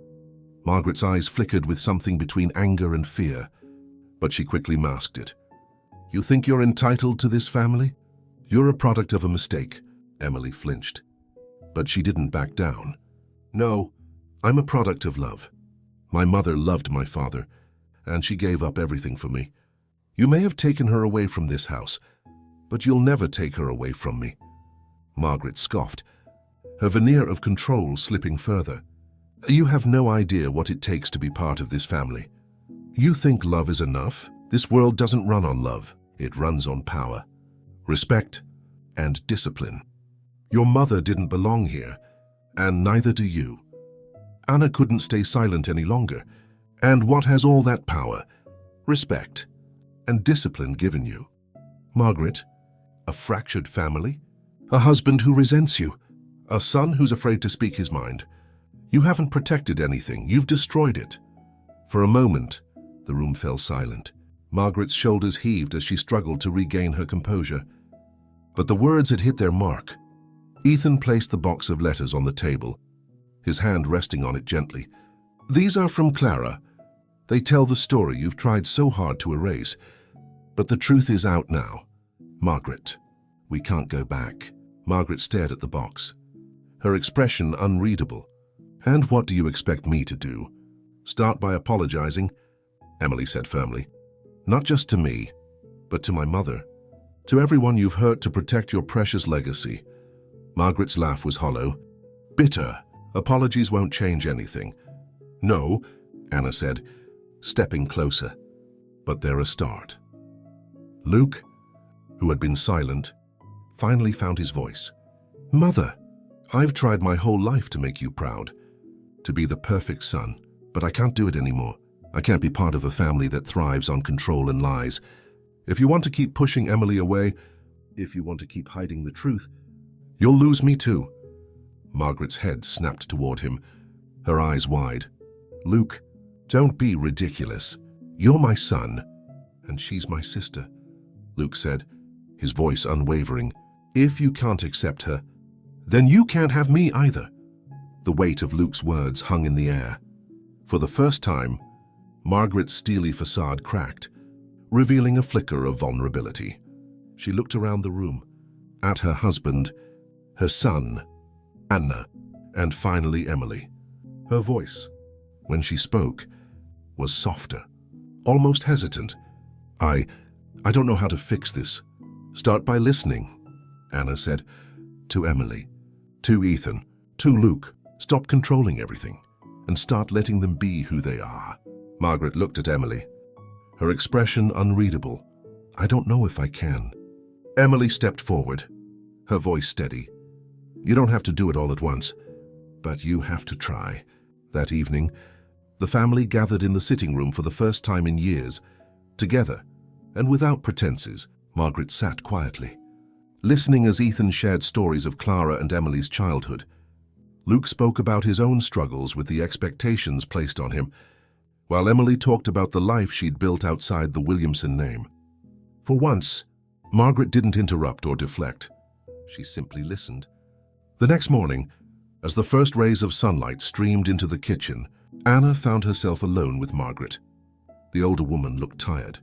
Margaret's eyes flickered with something between anger and fear, but she quickly masked it. "You think you're entitled to this family? You're a product of a mistake." Emily flinched, but she didn't back down. "No, I'm a product of love. My mother loved my father, and she gave up everything for me. You may have taken her away from this house, but you'll never take her away from me." Margaret scoffed, her veneer of control slipping further. "You have no idea what it takes to be part of this family. You think love is enough? This world doesn't run on love. It runs on power, respect, and discipline. Your mother didn't belong here, and neither do you." Anna couldn't stay silent any longer. "And what has all that power, respect, and discipline given you? Margaret, a fractured family? A husband who resents you? A son who's afraid to speak his mind? You haven't protected anything, you've destroyed it." For a moment, the room fell silent. Margaret's shoulders heaved as she struggled to regain her composure. But the words had hit their mark. Ethan placed the box of letters on the table, his hand resting on it gently. "These are from Clara. They tell the story you've tried so hard to erase. But the truth is out now. Margaret, we can't go back." Margaret stared at the box, her expression unreadable. "And what do you expect me to do? Start by apologizing?" Emily said firmly. "Not just to me, but to my mother. To everyone you've hurt to protect your precious legacy." Margaret's laugh was hollow. "Bitter. Apologies won't change anything." "No," Anna said, stepping closer. "But they're a start." Luke, who had been silent, finally found his voice. "Mother, I've tried my whole life to make you proud, to be the perfect son, but I can't do it anymore. I can't be part of a family that thrives on control and lies. If you want to keep pushing Emily away, if you want to keep hiding the truth, you'll lose me too." Margaret's head snapped toward him, her eyes wide. "Luke, don't be ridiculous. You're my son, and she's my sister," Luke said, his voice unwavering. "If you can't accept her, then you can't have me either." The weight of Luke's words hung in the air. For the first time, Margaret's steely facade cracked, revealing a flicker of vulnerability. She looked around the room, at her husband, her son, Anna, and finally Emily. Her voice, when she spoke, was softer, almost hesitant. I don't know how to fix this. Start by listening," Anna said, to Emily, to Ethan, to Luke. "Stop controlling everything and start letting them be who they are." Margaret looked at Emily, her expression unreadable. "I don't know if I can." Emily stepped forward, her voice steady. "You don't have to do it all at once, but you have to try." That evening, the family gathered in the sitting room for the first time in years. Together, and without pretenses, Margaret sat quietly, listening as Ethan shared stories of Clara and Emily's childhood. Luke spoke about his own struggles with the expectations placed on him, while Emily talked about the life she'd built outside the Williamson name. For once, Margaret didn't interrupt or deflect. She simply listened. The next morning, as the first rays of sunlight streamed into the kitchen, Anna found herself alone with Margaret. The older woman looked tired,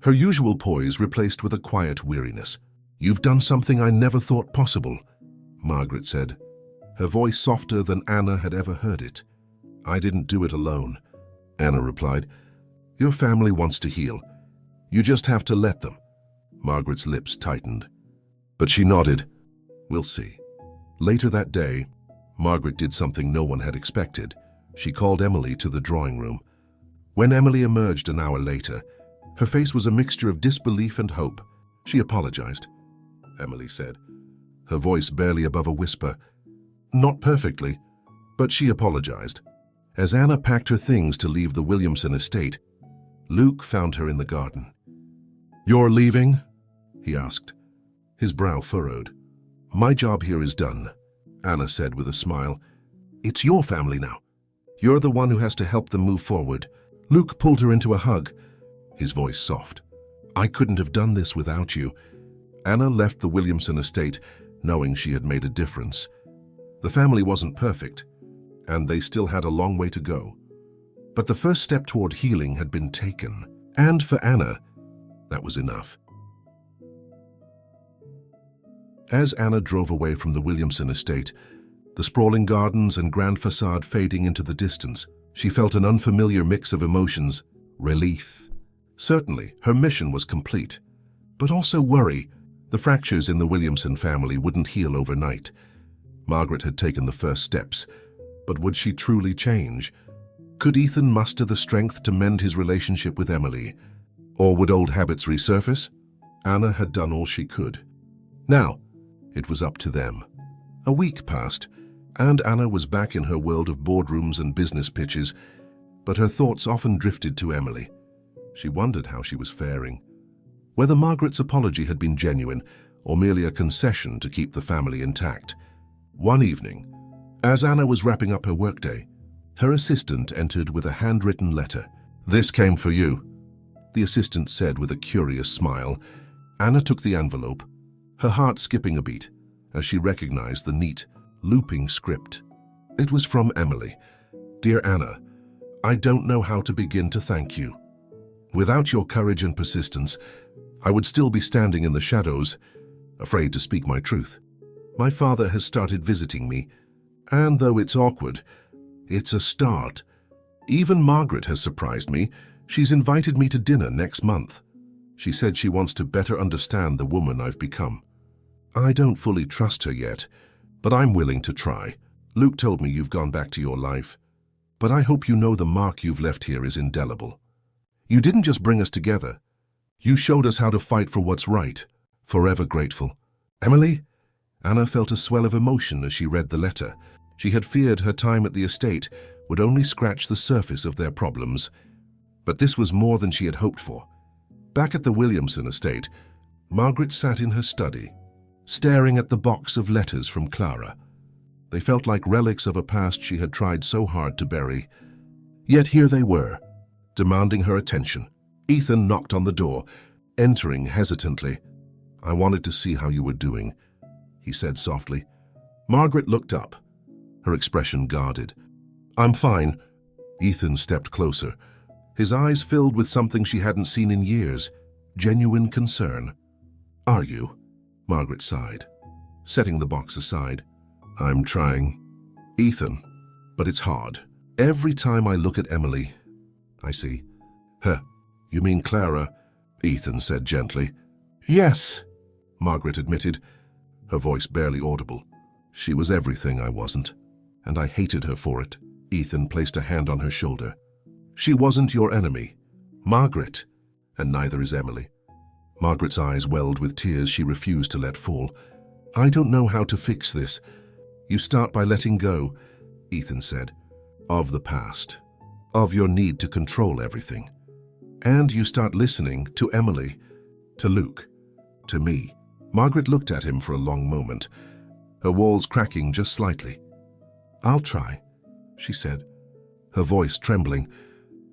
her usual poise replaced with a quiet weariness. "You've done something I never thought possible," Margaret said, her voice softer than Anna had ever heard it. "I didn't do it alone," Anna replied. "Your family wants to heal. You just have to let them." Margaret's lips tightened, but she nodded. "We'll see." Later that day, Margaret did something no one had expected. She called Emily to the drawing room. When Emily emerged an hour later, her face was a mixture of disbelief and hope. "She apologized," Emily said, her voice barely above a whisper. "Not perfectly, but she apologized." As Anna packed her things to leave the Williamson estate, Luke found her in the garden. "You're leaving?" he asked, his brow furrowed. "My job here is done," Anna said with a smile. "It's your family now. You're the one who has to help them move forward." Luke pulled her into a hug, his voice soft. "I couldn't have done this without you." Anna left the Williamson estate knowing she had made a difference. The family wasn't perfect, and they still had a long way to go. But the first step toward healing had been taken, and for Anna, that was enough. As Anna drove away from the Williamson estate, the sprawling gardens and grand facade fading into the distance, she felt an unfamiliar mix of emotions. Relief. Certainly, her mission was complete. But also worry. The fractures in the Williamson family wouldn't heal overnight. Margaret had taken the first steps, but would she truly change? Could Ethan muster the strength to mend his relationship with Emily? Or would old habits resurface? Anna had done all she could. Now, it was up to them. A week passed, and Anna was back in her world of boardrooms and business pitches, but her thoughts often drifted to Emily. She wondered how she was faring, whether Margaret's apology had been genuine or merely a concession to keep the family intact. One evening, as Anna was wrapping up her workday, her assistant entered with a handwritten letter. "This came for you," the assistant said with a curious smile. Anna took the envelope, her heart skipping a beat as she recognized the neat, looping script. It was from Emily. "Dear Anna, I don't know how to begin to thank you. Without your courage and persistence, I would still be standing in the shadows, afraid to speak my truth. My father has started visiting me, and though it's awkward, it's a start. Even Margaret has surprised me. She's invited me to dinner next month. She said she wants to better understand the woman I've become. I don't fully trust her yet, but I'm willing to try. Luke told me you've gone back to your life, but I hope you know the mark you've left here is indelible. You didn't just bring us together. You showed us how to fight for what's right. Forever grateful. Emily? Anna felt a swell of emotion as she read the letter. She had feared her time at the estate would only scratch the surface of their problems, but this was more than she had hoped for. Back at the Williamson estate, Margaret sat in her study, staring at the box of letters from Clara. They felt like relics of a past she had tried so hard to bury. Yet here they were, demanding her attention. Ethan knocked on the door, entering hesitantly. "I wanted to see how you were doing," he said softly. Margaret looked up, her expression guarded. "I'm fine." Ethan stepped closer, his eyes filled with something she hadn't seen in years, genuine concern. "Are you?" Margaret sighed, setting the box aside. "I'm trying, Ethan, but it's hard. Every time I look at Emily, I see her." "You mean Clara?" Ethan said gently. "Yes," Margaret admitted, her voice barely audible. "She was everything I wasn't, and I hated her for it." Ethan placed a hand on her shoulder. "She wasn't your enemy, Margaret, and neither is Emily." Margaret's eyes welled with tears she refused to let fall. "I don't know how to fix this. You start by letting go," Ethan said, "of the past, of your need to control everything. And you start listening to Emily, to Luke, to me." Margaret looked at him for a long moment, her walls cracking just slightly. "I'll try," she said, her voice trembling.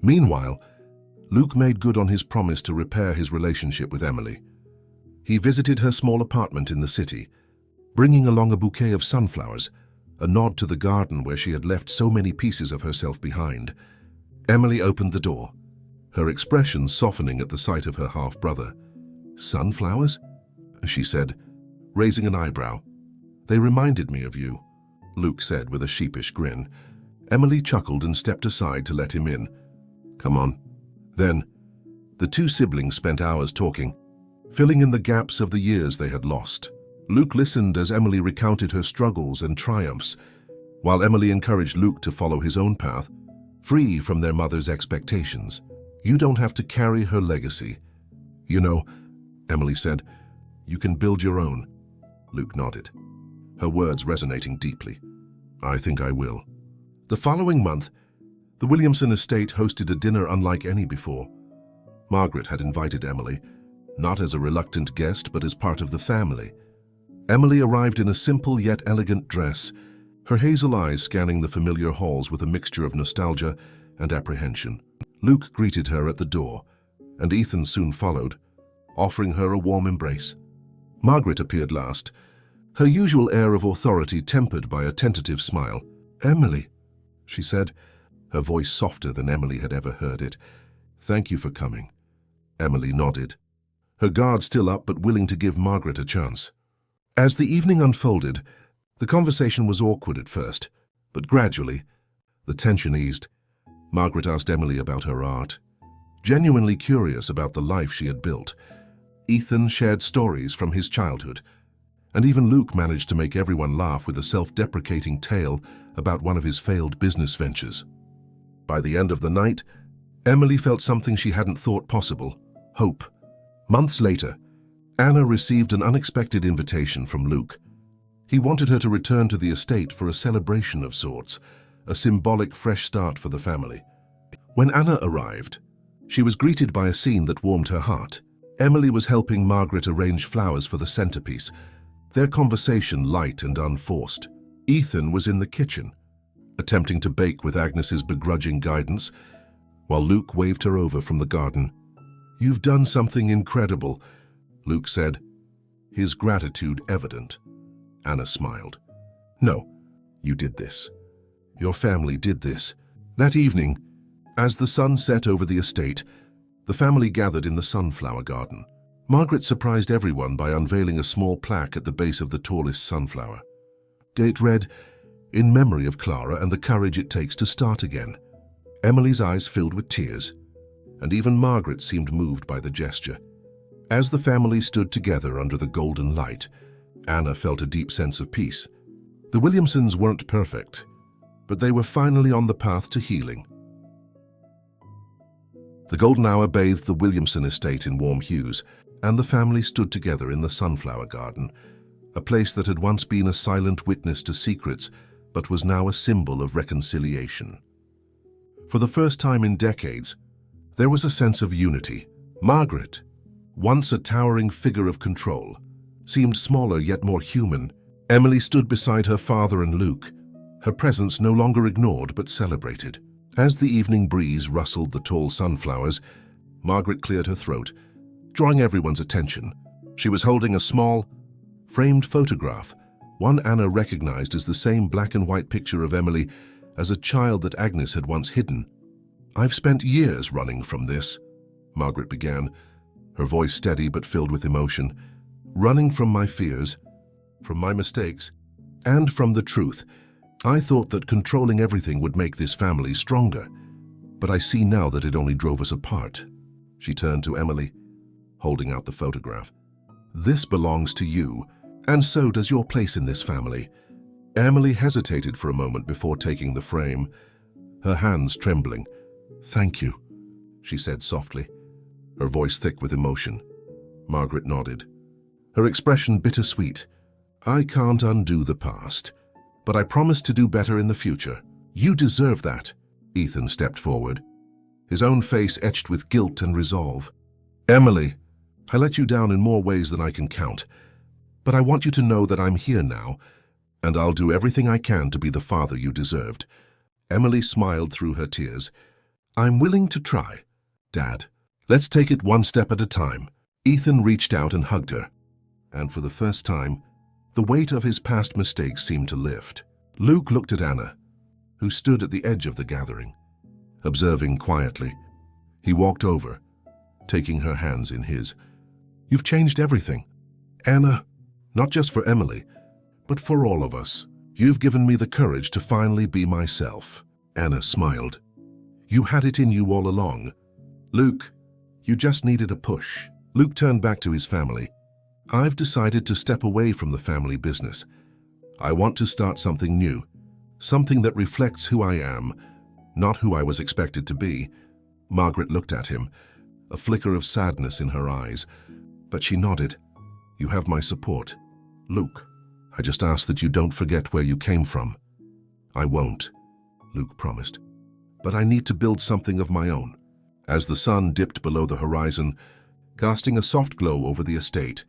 Meanwhile, Luke made good on his promise to repair his relationship with Emily. He visited her small apartment in the city, bringing along a bouquet of sunflowers, a nod to the garden where she had left so many pieces of herself behind. Emily opened the door, her expression softening at the sight of her half-brother. "Sunflowers?" she said, raising an eyebrow. "They reminded me of you," Luke said with a sheepish grin. Emily chuckled and stepped aside to let him in. "Come on." Then, the two siblings spent hours talking, filling in the gaps of the years they had lost. Luke listened as Emily recounted her struggles and triumphs, while Emily encouraged Luke to follow his own path, free from their mother's expectations. "You don't have to carry her legacy. You know," Emily said, "you can build your own." Luke nodded, her words resonating deeply. "I think I will." The following month, the Williamson estate hosted a dinner unlike any before. Margaret had invited Emily, not as a reluctant guest but as part of the family. Emily arrived in a simple yet elegant dress, her hazel eyes scanning the familiar halls with a mixture of nostalgia and apprehension. Luke greeted her at the door, and Ethan soon followed, offering her a warm embrace. Margaret appeared last, her usual air of authority tempered by a tentative smile. "Emily," she said, her voice softer than Emily had ever heard it. "Thank you for coming." Emily nodded, her guard still up but willing to give Margaret a chance. As the evening unfolded, the conversation was awkward at first, but gradually, the tension eased. Margaret asked Emily about her art, genuinely curious about the life she had built. Ethan shared stories from his childhood, and even Luke managed to make everyone laugh with a self-deprecating tale about one of his failed business ventures. By the end of the night, Emily felt something she hadn't thought possible: hope. Months later, Anna received an unexpected invitation from Luke. He wanted her to return to the estate for a celebration of sorts, a symbolic fresh start for the family. When Anna arrived, she was greeted by a scene that warmed her heart. Emily was helping Margaret arrange flowers for the centerpiece, their conversation light and unforced. Ethan was in the kitchen, attempting to bake with Agnes's begrudging guidance, while Luke waved her over from the garden. "You've done something incredible," Luke said, his gratitude evident. Anna smiled. "No, you did this. Your family did this." That evening, as the sun set over the estate, the family gathered in the sunflower garden. Margaret surprised everyone by unveiling a small plaque at the base of the tallest sunflower. It read, "In memory of Clara and the courage it takes to start again." Emily's eyes filled with tears, and even Margaret seemed moved by the gesture. As the family stood together under the golden light, Anna felt a deep sense of peace. The Williamsons weren't perfect, but they were finally on the path to healing. The golden hour bathed the Williamson estate in warm hues, and the family stood together in the sunflower garden, a place that had once been a silent witness to secrets, but was now a symbol of reconciliation. For the first time in decades, there was a sense of unity. Margaret, once a towering figure of control, seemed smaller yet more human. Emily stood beside her father and Luke, her presence no longer ignored but celebrated. As the evening breeze rustled the tall sunflowers, Margaret cleared her throat, drawing everyone's attention. She was holding a small, framed photograph, one Anna recognized as the same black and white picture of Emily as a child that Agnes had once hidden. "I've spent years running from this," Margaret began, her voice steady but filled with emotion. "Running from my fears, from my mistakes, and from the truth. I thought that controlling everything would make this family stronger, but I see now that it only drove us apart." She turned to Emily, holding out the photograph. "This belongs to you, and so does your place in this family." Emily hesitated for a moment before taking the frame, her hands trembling. "Thank you," she said softly, her voice thick with emotion. Margaret nodded, her expression bittersweet. "I can't undo the past, but I promise to do better in the future." "You deserve that." Ethan stepped forward, his own face etched with guilt and resolve. "Emily, I let you down in more ways than I can count, but I want you to know that I'm here now, and I'll do everything I can to be the father you deserved." Emily smiled through her tears. "I'm willing to try, Dad. Let's take it one step at a time." Ethan reached out and hugged her, and for the first time, the weight of his past mistakes seemed to lift. Luke looked at Anna, who stood at the edge of the gathering, observing quietly. He walked over, taking her hands in his. "You've changed everything, Anna, not just for Emily, but for all of us. You've given me the courage to finally be myself." Anna smiled. "You had it in you all along. Luke, you just needed a push." Luke turned back to his family. "I've decided to step away from the family business. I want to start something new, something that reflects who I am, not who I was expected to be." Margaret looked at him, a flicker of sadness in her eyes, but she nodded. "You have my support. Luke, I just ask that you don't forget where you came from." "I won't," Luke promised. "But I need to build something of my own." As the sun dipped below the horizon, casting a soft glow over the estate,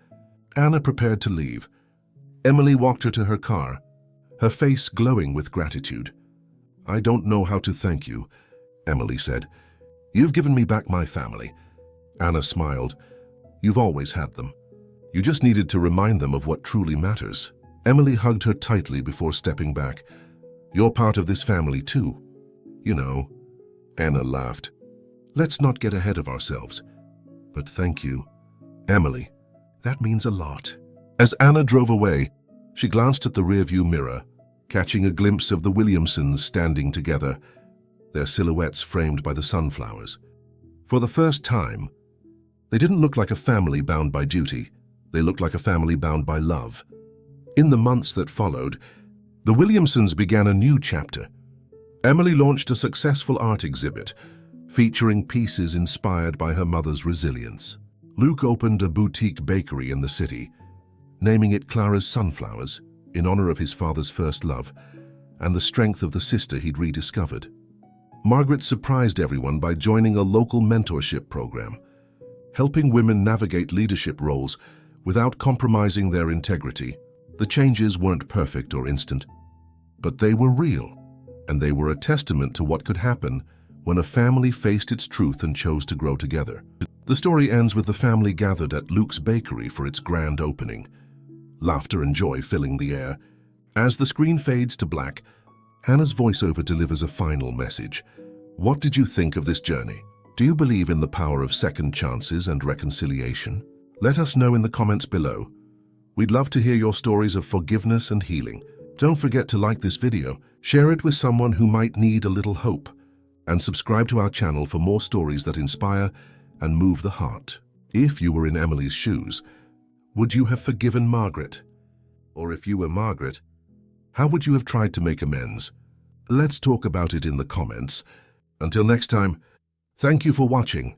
Anna prepared to leave. Emily walked her to her car, her face glowing with gratitude. "I don't know how to thank you," Emily said. "You've given me back my family." Anna smiled. "You've always had them. You just needed to remind them of what truly matters." Emily hugged her tightly before stepping back. "You're part of this family too. You know." Anna laughed. "Let's not get ahead of ourselves. But thank you, Emily. That means a lot." As Anna drove away, she glanced at the rearview mirror, catching a glimpse of the Williamsons standing together, their silhouettes framed by the sunflowers. For the first time, they didn't look like a family bound by duty. They looked like a family bound by love. In the months that followed, the Williamsons began a new chapter. Emily launched a successful art exhibit, featuring pieces inspired by her mother's resilience. Luke opened a boutique bakery in the city, naming it Clara's Sunflowers, in honor of his father's first love and the strength of the sister he'd rediscovered. Margaret surprised everyone by joining a local mentorship program, helping women navigate leadership roles without compromising their integrity. The changes weren't perfect or instant, but they were real, and they were a testament to what could happen when a family faced its truth and chose to grow together. The story ends with the family gathered at Luke's bakery for its grand opening, laughter and joy filling the air. As the screen fades to black, Anna's voiceover delivers a final message. What did you think of this journey? Do you believe in the power of second chances and reconciliation? Let us know in the comments below. We'd love to hear your stories of forgiveness and healing. Don't forget to like this video, share it with someone who might need a little hope, and subscribe to our channel for more stories that inspire and move the heart. If you were in Emily's shoes, would you have forgiven Margaret? Or if you were Margaret, how would you have tried to make amends? Let's talk about it in the comments. Until next time, thank you for watching.